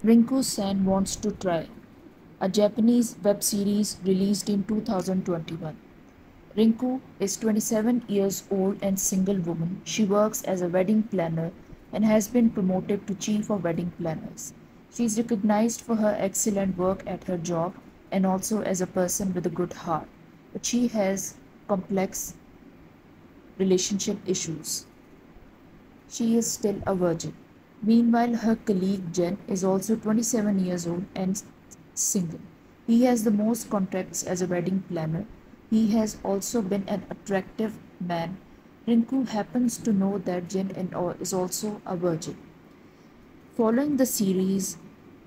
Rinku-san Wants to Try, a Japanese web series released in 2021. Rinku is 27 years old and single woman. She works as a wedding planner and has been promoted to chief of wedding planners. She is recognized for her excellent work at her job and also as a person with a good heart. But she has complex relationship issues. She is still a virgin. Meanwhile, her colleague Jen is also 27 years old and single. He has the most contracts as a wedding planner. He has also been an attractive man. Rinku happens to know that Jen is also a virgin. Following the series,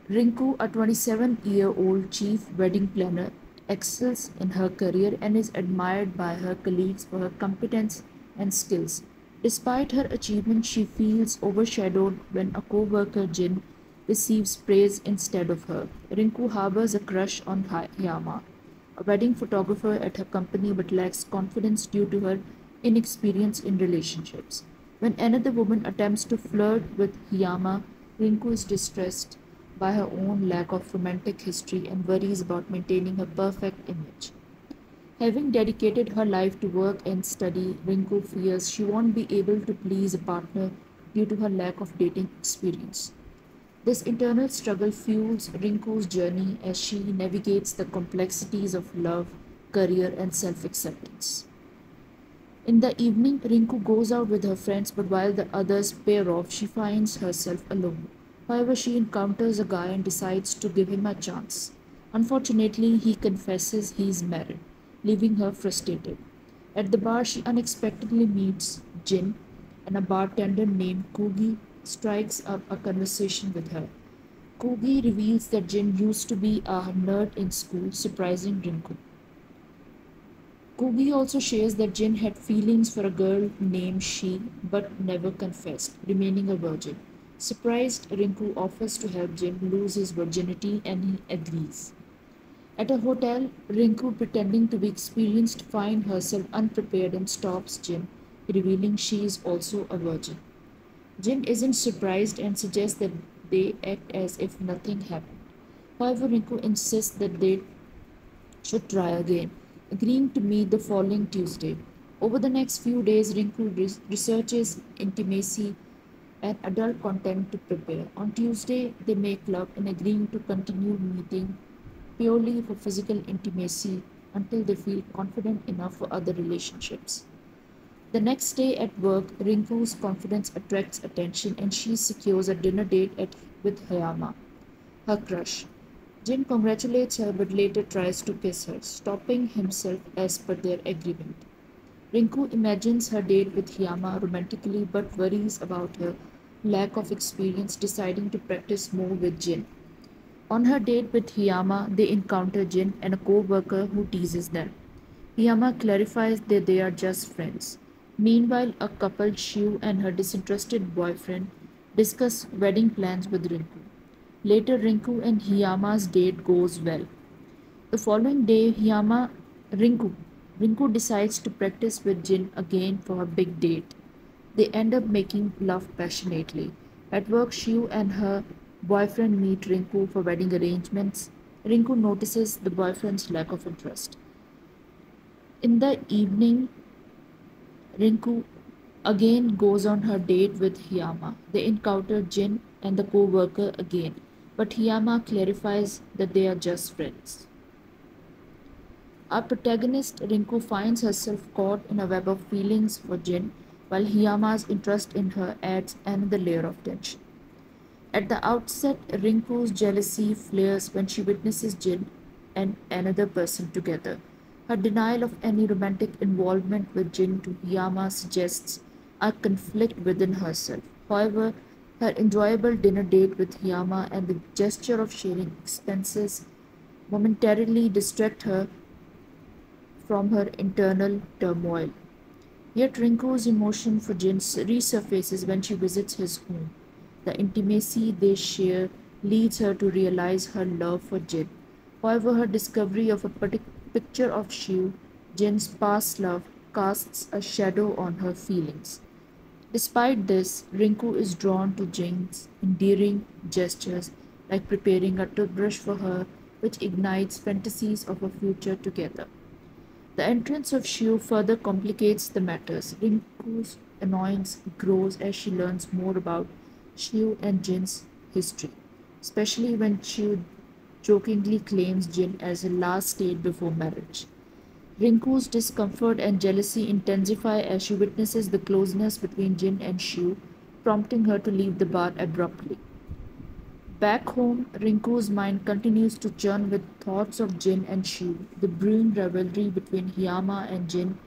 Rinku, a 27-year-old chief wedding planner, excels in her career and is admired by her colleagues for her competence and skills. Despite her achievements, she feels overshadowed when a co-worker, Jin, receives praise instead of her. Rinku harbors a crush on Hyama, a wedding photographer at her company, but lacks confidence due to her inexperience in relationships. When another woman attempts to flirt with Hyama, Rinku is distressed by her own lack of romantic history and worries about maintaining her perfect image. Having dedicated her life to work and study, Rinku fears she won't be able to please a partner due to her lack of dating experience. This internal struggle fuels Rinku's journey as she navigates the complexities of love, career, and self acceptance. In the evening, Rinku goes out with her friends, but while the others pair off, she finds herself alone. However, she encounters a guy and decides to give him a chance. Unfortunately, he confesses he is married, leaving her frustrated. At the bar, she unexpectedly meets Jin, and a bartender named Kugi strikes up a conversation with her. Kugi reveals that Jin used to be a nerd in school, surprising Rinku. Kugi also shares that Jin had feelings for a girl named She but never confessed, remaining a virgin. Surprised, Rinku offers to help Jin lose his virginity and he agrees. At a hotel, Rinku, pretending to be experienced, finds herself unprepared and stops Jin, revealing she is also a virgin. Jin isn't surprised and suggests that they act as if nothing happened. However, Rinku insists that they should try again, agreeing to meet the following Tuesday. Over the next few days, Rinku researches intimacy and adult content to prepare. On Tuesday, they make love and agreeing to continue meeting purely for physical intimacy until they feel confident enough for other relationships. The next day at work, Rinku's confidence attracts attention and she secures a dinner date with Hayama, her crush. Jin congratulates her but later tries to kiss her, stopping himself as per their agreement. Rinku imagines her date with Hayama romantically but worries about her lack of experience, deciding to practice more with Jin. On her date with Hiyama, they encounter Jin and a co-worker who teases them. Hiyama clarifies that they are just friends. Meanwhile, a couple, Shiu and her disinterested boyfriend, discuss wedding plans with Rinku. Later, Rinku and Hiyama's date goes well. The following day, Rinku, Rinku decides to practice with Jin again for her big date. They end up making love passionately. At work, Shiu and her boyfriend meet Rinku for wedding arrangements. Rinku notices the boyfriend's lack of interest. In the evening, Rinku again goes on her date with Hiyama. They encounter Jin and the co-worker again, but Hiyama clarifies that they are just friends. Our protagonist Rinku finds herself caught in a web of feelings for Jin, while Hiyama's interest in her adds another layer of tension. At the outset, Rinku's jealousy flares when she witnesses Jin and another person together. Her denial of any romantic involvement with Jin to Hiyama suggests a conflict within herself. However, her enjoyable dinner date with Hiyama and the gesture of sharing expenses momentarily distract her from her internal turmoil. Yet Rinku's emotion for Jin resurfaces when she visits his home. The intimacy they share leads her to realize her love for Jin. However, her discovery of a picture of Shiv, Jin's past love, casts a shadow on her feelings. Despite this, Rinku is drawn to Jin's endearing gestures like preparing a toothbrush for her, which ignites fantasies of a future together. The entrance of Shiu further complicates the matters. Rinku's annoyance grows as she learns more about Shiu and Jin's history, especially when Shiu jokingly claims Jin as a last state before marriage. Rinku's discomfort and jealousy intensify as she witnesses the closeness between Jin and Shiu, prompting her to leave the bar abruptly. Back home, Rinku's mind continues to churn with thoughts of Jin and Shiu. The brewing rivalry between Hiyama and Jin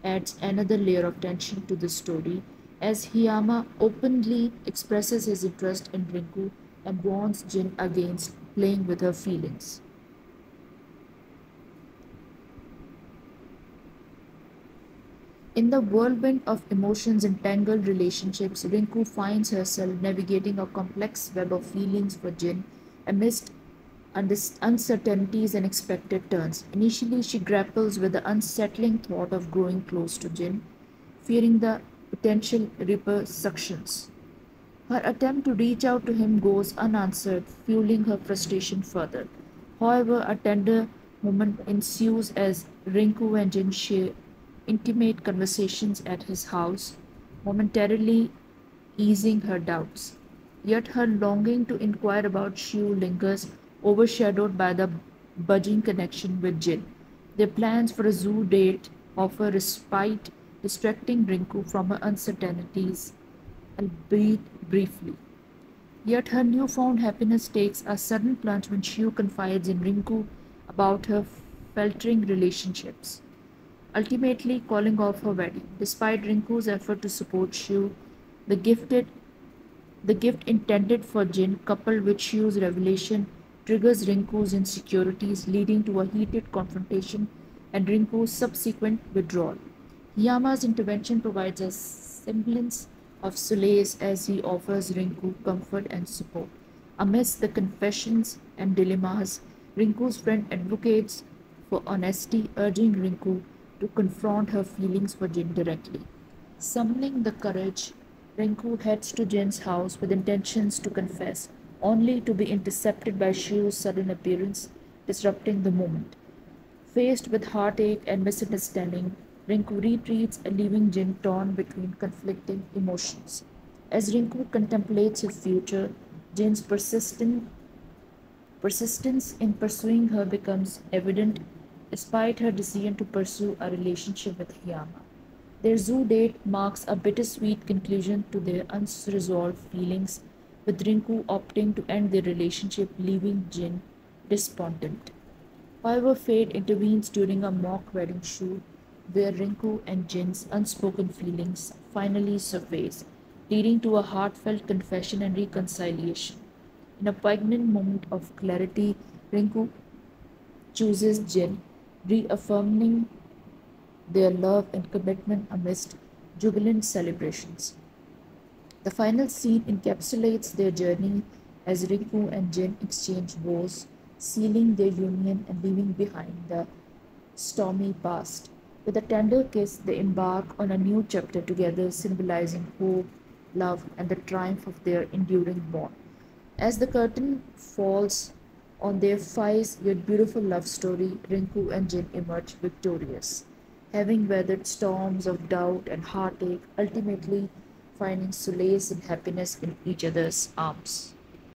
adds another layer of tension to the story, as Hiyama openly expresses his interest in Rinku and warns Jin against playing with her feelings. In the whirlwind of emotions and tangled relationships, Rinku finds herself navigating a complex web of feelings for Jin amidst uncertainties and expected turns. Initially, she grapples with the unsettling thought of growing close to Jin, fearing the potential repercussions. Her attempt to reach out to him goes unanswered, fueling her frustration further. However, a tender moment ensues as Rinku and Jin share intimate conversations at his house, momentarily easing her doubts. Yet her longing to inquire about Shiu lingers, overshadowed by the budding connection with Jin. Their plans for a zoo date offer respite, distracting Rinku from her uncertainties, albeit briefly. Yet her newfound happiness takes a sudden plunge when Shiu confides in Rinku about her faltering relationships, ultimately calling off her wedding. Despite Rinku's effort to support Shiu, the gifted the gift intended for Jin, coupled with Shiu's revelation, triggers Rinku's insecurities, leading to a heated confrontation and Rinku's subsequent withdrawal. Yama's intervention provides a semblance of solace as he offers Rinku comfort and support. Amidst the confessions and dilemmas, Rinku's friend advocates for honesty, urging Rinku to confront her feelings for Jin directly. Summoning the courage, Rinku heads to Jin's house with intentions to confess, only to be intercepted by Shiu's sudden appearance, disrupting the moment. Faced with heartache and misunderstanding, Rinku retreats, leaving Jin torn between conflicting emotions. As Rinku contemplates her future, Jin's persistence in pursuing her becomes evident despite her decision to pursue a relationship with Hiyama. Their zoo date marks a bittersweet conclusion to their unresolved feelings, with Rinku opting to end their relationship, leaving Jin despondent. However, fate intervenes during a mock wedding shoot where Rinku and Jin's unspoken feelings finally surface, leading to a heartfelt confession and reconciliation. In a poignant moment of clarity, Rinku chooses Jin, reaffirming their love and commitment amidst jubilant celebrations. The final scene encapsulates their journey as Rinku and Jin exchange vows, sealing their union and leaving behind the stormy past. With a tender kiss, they embark on a new chapter together, symbolizing hope, love, and the triumph of their enduring bond. As the curtain falls on their fierce yet beautiful love story, Rinku and Jin emerge victorious, having weathered storms of doubt and heartache, ultimately finding solace and happiness in each other's arms.